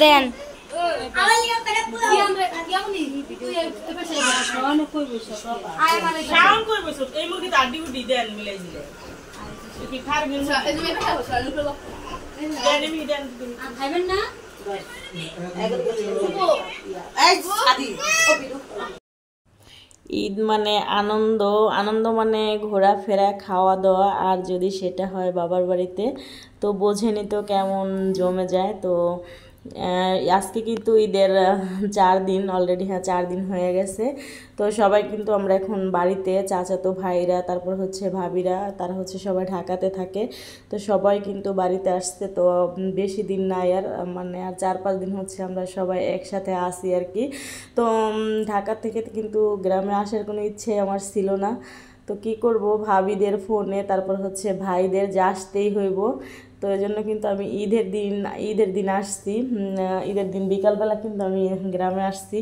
দেন ঈদ মানে আনন্দ, আনন্দ মানে ঘোরাফেরা, খাওয়া দাওয়া, আর যদি সেটা হয় বাবার বাড়িতে তো বোঝেনি তো কেমন জমে যায়। তো আজকে কিন্তু ঈদের 4 দিন অলরেডি, হ্যাঁ 4 দিন হয়ে গেছে। তো সবাই কিন্তু আমরা এখন বাড়িতে, চাচাতো ভাইরা, তারপর হচ্ছে ভাবিরা, তারা হচ্ছে সবাই ঢাকাতে থাকে। তো সবাই কিন্তু বাড়িতে আসছে। তো বেশি দিন নাই আর, মানে আর 4-5 দিন হচ্ছে আমরা সবাই একসাথে আসি আর কি। তো ঢাকা থেকে কিন্তু গ্রামে আসার কোনো ইচ্ছে আমার ছিল না। তো কি করব, ভাবিদের ফোনে, তারপর হচ্ছে ভাইদের যে আসতেই হইব। তো এই জন্য কিন্তু আমি ঈদের দিন আসছি। ঈদের দিন বিকালবেলা কিন্তু আমি গ্রামে আসছি।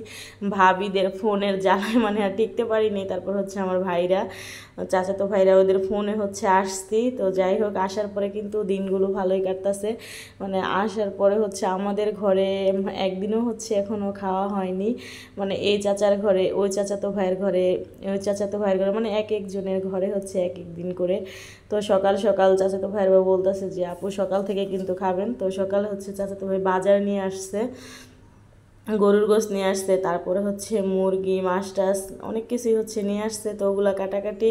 ভাবিদের ফোনের জ্বালায় মানে আর টিকতে পারিনি। তারপর হচ্ছে আমার ভাইরা, চাচাতো ভাইরা, ওদের ফোনে হচ্ছে আসছি। তো যাই হোক, আসার পরে কিন্তু দিনগুলো ভালোই কাটতেছে। মানে আসার পরে হচ্ছে আমাদের ঘরে একদিনও হচ্ছে এখনও খাওয়া হয়নি। মানে এই চাচার ঘরে, ওই চাচাতো ভাইয়ের ঘরে, ওই চাচাতো ভাইয়ের ঘরে, মানে এক একজনের ঘরে হচ্ছে এক এক দিন করে। তো সকাল সকাল চাচাতো ভাইয়ের বাবা বলতেছে যে আপু সকাল থেকে কিন্তু খাবেন। তো সকালে হচ্ছে চাচাতো ভাই বাজার নিয়ে আসছে, গরুর গোশত নিয়ে আসছে, তারপরে হচ্ছে মুরগি, মাছ টাছ অনেক কিছুই হচ্ছে নিয়ে আসছে। তো ওগুলো কাটাকাটি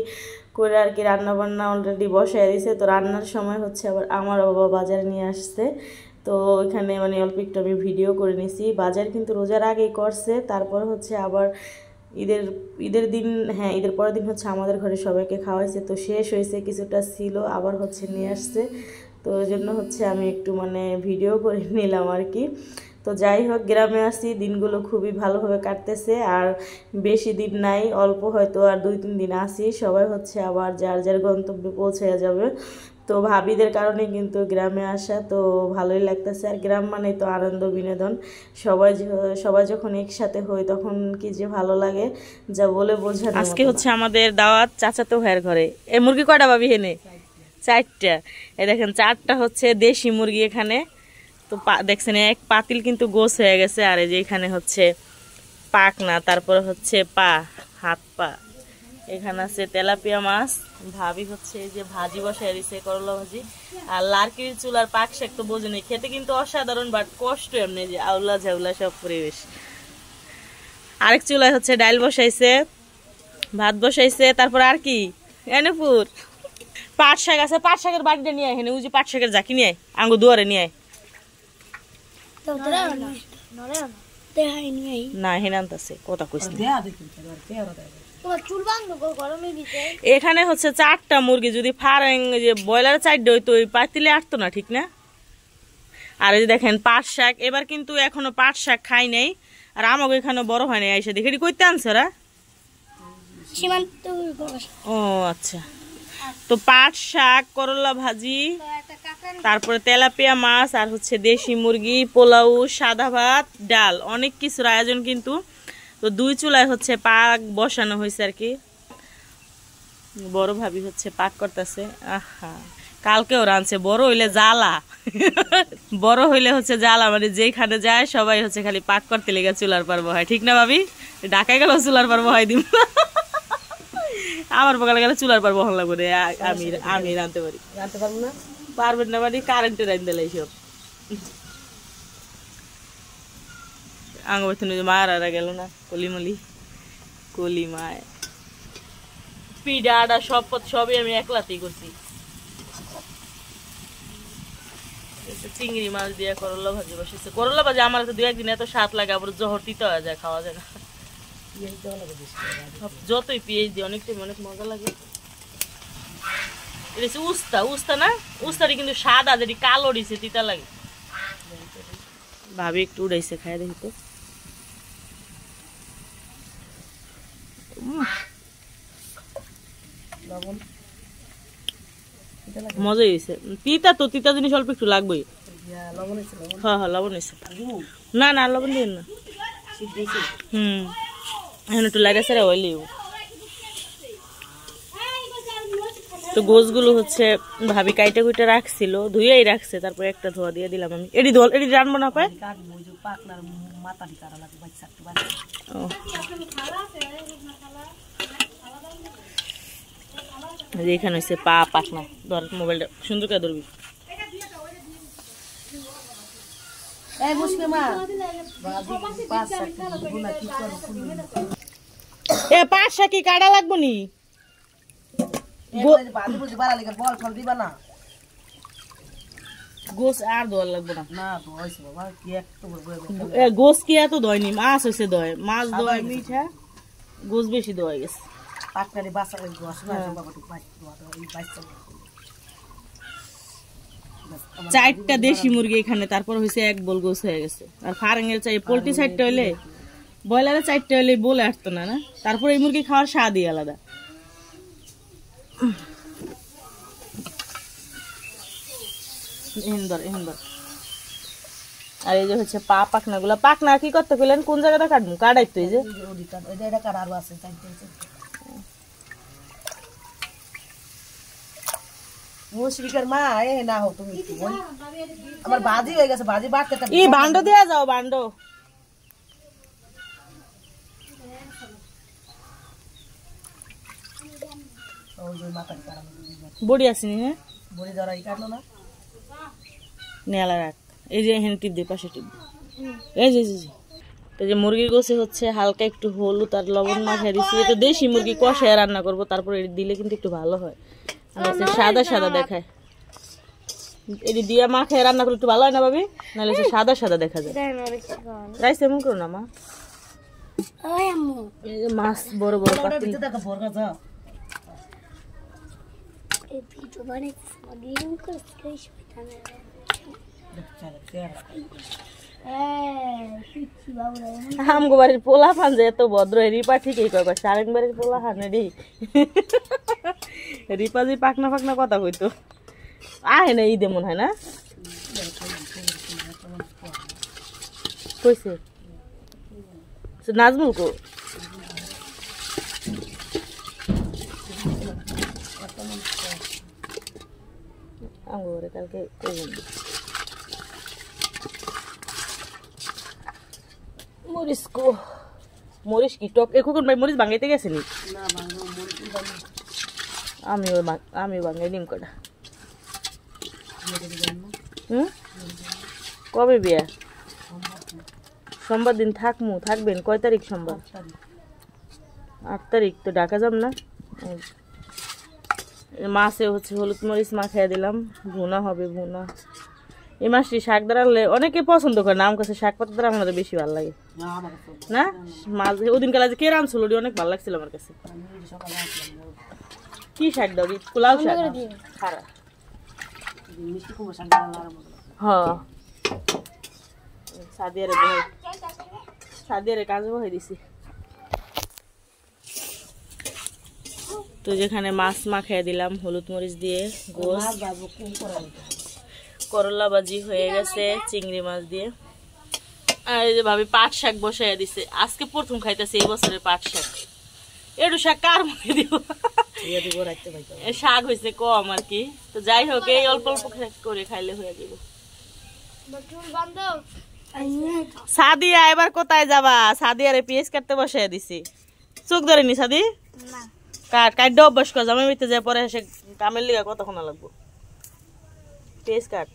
করে আর কি রান্নাবান্না অলরেডি বসায় দিয়েছে। তো রান্নার সময় হচ্ছে আবার আমার বাবা বাজার নিয়ে আসছে। তো ওইখানে মানে অল্প একটু আমি ভিডিও করে নিছি। বাজার কিন্তু রোজার আগেই করছে। তারপর হচ্ছে আবার ঈদের দিন, হ্যাঁ ঈদের পরের দিন হচ্ছে আমাদের ঘরে সবাইকে খাওয়াইছে। তো শেষ হয়েছে, কিছুটা ছিল, আবার হচ্ছে নিয়ে আসছে। তো ওই জন্য হচ্ছে আমি একটু মানে ভিডিও করে নিলাম আর কি। তো যাই হোক, গ্রামে আসি, দিনগুলো খুবই ভালোভাবে কাটতেছে। আর বেশি দিন নাই, অল্প হয়তো আর 2-3 দিন আসি, সবাই হচ্ছে আবার যার যার গন্তব্যে পৌঁছে যাবে। তো ভাবিদের কারণে কিন্তু গ্রামে আসা, তো ভালোই লাগতেছে। আর গ্রাম মানে তো আনন্দ বিনোদন, সবাই যখন একসাথে হই তখন কি যে ভালো লাগে যা বলে বোঝানো। আজকে হচ্ছে আমাদের দাওয়াত চাচাতো ভাইয়ের ঘরে। এই মুরগি কয়টা ভাবি হেনে? 4টা। এই দেখেন 4টা হচ্ছে দেশি মুরগি এখানে। তো দেখছেন এক পাতিল কিন্তু গোছ হয়ে গেছে। আর এই যে এখানে হচ্ছে পাকনা, তারপরে হচ্ছে পা, হাত পা, এখানে আছে তেলাপিয়া মাছ। ভাবি হচ্ছে এই যে ভাজি বসায় দিছে, করলা ভাজি। আর লার্কির চুলার পাক শাক তো বোঝেনি, খেতে কিন্তু অসাধারণ, বাট কষ্ট এমনি যে আউলা ঝাউলা সব পরিবেশ। আরেক চুলায় হচ্ছে ডাল বসাইছে, ভাত বসাইছে, তারপর আর কি এনেপুর পাট শাক আছে। পাট শাকের বাড়িটা নিয়ে আয়, উজি পাট শাকের ঝাঁকি নিয়ে আয়, আঙ্গু দুয়ারে নিয়ে আয়। না হেনে আনতেছে, কথা কইছে। এখানে হচ্ছে 4টা মুরগি, যদি ফার্ম যে ব্রয়লার 4টা হইতো ওই পাতিলে আসতো না, ঠিক না? আর এই যে দেখেন পাট শাক, এবার কিন্তু এখনো পাট শাক খাই নাই। আর আমাকে এখানে বড় হয় নাই, আইসা দেখি কইতে আনছে ওরা। ও আচ্ছা। তো পাট শাক, করলা ভাজি, তারপরে তেলাপিয়া মাছ, আর হচ্ছে দেশি মুরগি, পোলাও, সাদা ভাত, ডাল, অনেক কিছুর আয়োজন কিন্তু। তো 2 চুলায় হচ্ছে পাক বসানো হয়েছে আর কি। বড় ভাবি হচ্ছে পাক করতেছে। আহা, কালকেও রাঁধছে। বড় হইলে জ্বালা, বড় হইলে হচ্ছে জ্বালা, মানে যেখানে যায় সবাই হচ্ছে খালি পাক করতে লেগে চুলার পারবো হয়, ঠিক না ভাবি? ঢাকায় গেল চুলার পারবো হয় দিন, আমার বকালে গেলে চুলার পারবো হল লাগবে। আমি রাঁধতে পারি, রাঁধতে পারবো না, পারবেন না মানে কারেন্টে রাঁধতে এইসব। আঙ্গ বেতন মারা গেল না, কলিমলি কলিমায় পিডাটা সবই আমি একলাতেই করছি। চিংড়ি মাছ দিয়ে করলা ভাজি বসেছে। করলা ভাজি আমার তো 2-1 দিন এত স্বাদ লাগে, আবার জহর তিতা হয়ে যায়, খাওয়া যায় না। যতই পেঁয়াজ দিয়ে অনেক মজা লাগে। এটা হচ্ছে উস্তা না, উস্তাটি কিন্তু সাদা, যেটি কালো দিছে তিতা লাগে। ভাবি একটু উড়াইছে, খাই দেখি তো। মজাই হয়েছে। তিতা জিনিস অল্প একটু লাগবেই। হ্যাঁ লবণ হয়েছে। না লবণ দিন না। এখন একটু লাগাছে রে, হইলেও। তো গোছগুলো হচ্ছে ভাবি কাইটা কুইটা রাখছিল, ধুয়েই রাখছে, তারপর একটা ধোয়া দিয়ে দিলাম আমি। এটি রানবো না পায়। এখানে হচ্ছে পা পাকনা। ধর মোবাইলটা সুন্দর করে ধরবি। এ পাঁচশা কি কাটা লাগবো নি? গোস আর দোয়ার লাগবো না। গোস কি এত দয়নি, মাছ হয়েছে দয়, মাছ দয় মিঠা, গোস বেশি দয় গেছে। চারটা দেশি মুরগি এখানে, তারপর হয়েছে এক বল গোস হয়ে গেছে। আর ফার্মের চাই পোল্ট্রি চারটা হইলে, ব্রয়লারের চারটা হইলে বলে আসতো না। না তারপর এই মুরগি খাওয়ার স্বাদই আলাদা। আর এই যে হচ্ছে পা পাখনা গুলা। পাখনা কি করতে কইলেন? কোন জায়গাটা কাটবো? কাটাই তো এই যে বান্ডো দেয়া যাও, বান্ডো বড়ি আসেনি। হ্যাঁ বড়ি ধরাই কাটলো না, নেলা রাখ। এই যে এখানে টিপ দিয়ে, পাশে টিপ দিয়ে। এই যে মুরগির গোছে হচ্ছে হালকা একটু হলুদ আর লবণ মাখিয়ে দিচ্ছি। এটা দেশি মুরগি কষায় রান্না করবো, তারপর এটি দিলে কিন্তু একটু ভালো হয়। সাদা সাদা দেখায়, এটি দিয়ে মাখিয়ে রান্না করলে একটু ভালো হয় না ভাবি? নাহলে সাদা সাদা দেখা যায়। রাইস এমন করো না মা। এই যে মাছ বড় বড় পাতিল। আমগো বাড়ির পোলা ফান যে এত ভদ্র, রিপা ঠিকই কয়, সারেন বাড়ির পোলা ফান রে রিপা যে পাকনা পাকনা কথা কইতো। আহে না ঈদে মনে হয় না কইছে নাজমুল কো। আমগো বাড়ি কালকে মরিচ কো, মরিচ কি টক? এখন ভাই মরিচ ভাঙাইতে গেছে নি? আমি ভাঙাই নিম কটা। কবে বিয়া? সোমবার দিন থাকবেন। কয় তারিখ? সোমবার 8 তারিখ। তো ঢাকা যাব না। মাছে হচ্ছে হলুদ মরিচ মাখাইয়া দিলাম, ভুনা হবে। ভুনা এই মাছটি শাক দাঁড়ালে অনেকে পছন্দ করে না, আমার কাছে শাক পাতা দ্বারা আমাদের বেশি ভালো লাগে না। মাছ ওদিন কালে কে রাঁধছিল অনেক ভালো লাগছিল আমার কাছে। কি শাক দাও? পোলাও শাক। হ্যাঁ সাদিয়ারে কাজে বহাই দিছি। তো যেখানে মাছ মাখাই দিলাম হলুদ মরিচ দিয়ে, গোস করলা ভাজি হয়ে গেছে চিংড়ি মাছ দিয়ে। আর এই যে ভাবি পাট শাক বসাইয়া দিছে। আজকে প্রথম খাইতেছে এই বছরের পাট শাক। একটু শাক কার মুখে দিব, শাক হয়েছে কম আর কি। তো যাই হোক, এই অল্প অল্প করে খাইলে হয়ে যাব। সাদিয়া এবার কোথায় যাবা? সাদিয়ারে পেঁয়াজ কাটতে বসাইয়া দিছি। চোখ ধরেনি সাদি? কাট অভ্যাস কর, জামাই বাড়িতে যায় পরে এসে কামের লিগা কতক্ষণ লাগবো। পেঁয়াজ কাট।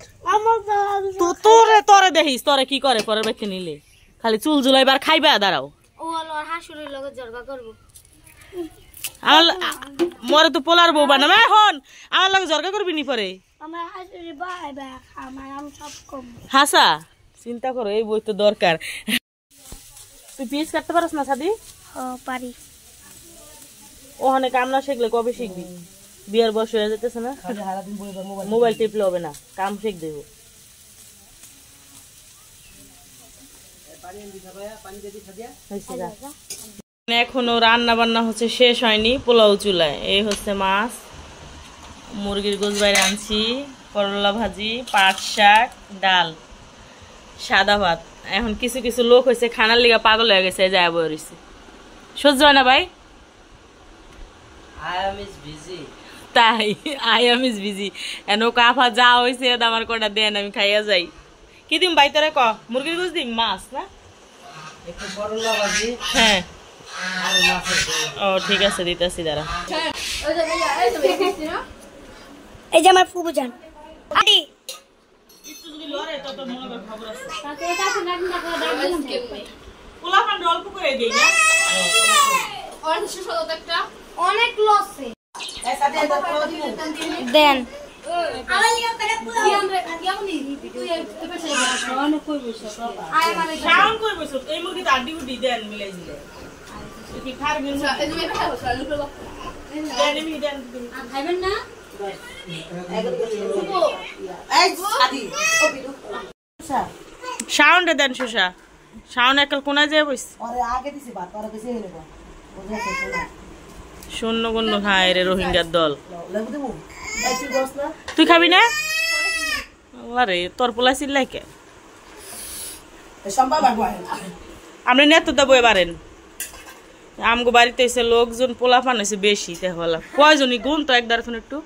তোরে দেখিস তোরে কি করে পরের ব্যক্তি নিলে, খালি চুল জুলাইবার খাইবা। দাঁড়াও মরে তো পোলার বউ বানাম। এখন আমার লাগে জর্গা করবি নি পরে? হাসা চিন্তা করো, এই বই তো দরকার। তুই পেঁয়াজ কাটতে পারস না সাদি? পারি। ওখানে কাম না শিখলে কবে শিখবি? বিয়ার বয়স হয়ে যেতেছে না, মোবাইল টিপলে হবে না, কাম শিখ দেব। এখনো রান্না বান্না হচ্ছে শেষ হয়নি, পোলাও চুলায়। এই হচ্ছে মাছ, মুরগির গোশ বাইরে আনছি, করলা ভাজি, পাট শাক, ডাল, সাদা ভাত। এখন কিছু কিছু লোক হয়েছে খানার লিগা পাগল হয়ে গেছে, যায় বইছে। সহ্য হয় না ভাই? তাই আই এম ইজ বিজি এনো কাফা যা হইছে আমার কোটা দেন আমি খাইয়া যাই কি দিম ভাই তোরে ক মুরগির গোশ দিম মাছ না একটু করলা ভাজি হ্যাঁ আর মাছ ও ঠিক আছে দিতেছি দাঁড়া এই যে আমার ফুবু জান আদি একটু যদি লড়ে তত মনে কর খবর আছে পোলা পান অল্প করে দেই না অনেক লসে এই সাথে দাও দিব দেন শাওন কই বসো এই মুরগি আড্ডি উড্ডি দেন মিলাই দিলে কি খারবেন দেন আমি দেন খাইবেন না এই সাদি ও বিদু শাওন রে দেন সুষা শাওন একল কোনা যায় বইস আরে আগে দিছি ভাত আর বেশি হইলো বুঝাইছে না শূন্য গণ্য খায় রে রোহিঙ্গার দল লাগু দেবো এই তুই বস না তুই খাবি না আরে তোর পোলা চিল্লাই কে সম্ভব আর হয় আমরা নেত দেবো এবারেন আমগো বাড়িতে এসে লোকজন পোলা পান হয়েছে বেশি তে হলা কয়জনই গুণ তো একবার এখন একটু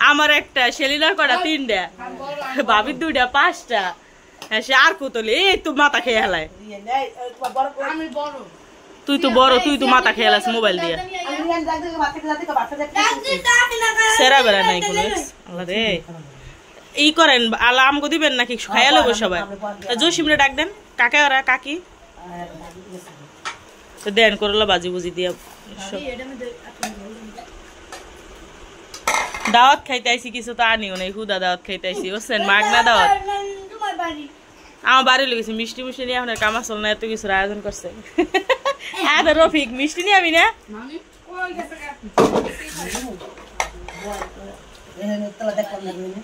আমার একটা সেলিনার কটা তিনটা ভাবির দুইটা পাঁচটা হ্যাঁ সে আর কোতলে এই তো মাথা খেয়ে হেলায় আমি বড় তুই তো বড় তুই তো মাথা খেয়ে হেলাস মোবাইল দিয়ে আমি রিয়ান যাক দেখে ভাত খেতে যাতে ভাত খেতে সেরা বেড়া নাই কোনো আল্লাহ রে ই করেন আলা আমগো দিবেন নাকি খাইয়া লবো সবাই জসিমরে ডাক দেন কাকা ওরা কাকি তো দেন করলো বাজি বুজি দিয়া দাওয়াত খাইতে আইসি কিছু তো আনিও নাই হুদা দাওয়াত খাইতে আইসি বুঝছেন মাগনা দাওয়াত আমার বাড়ি লেগেছে মিষ্টি মিষ্টি নিয়ে এখন কামা চল না এত কিছুর আয়োজন করছে হ্যাঁ তো রফিক মিষ্টি নিয়ে আমি না দেখলাম না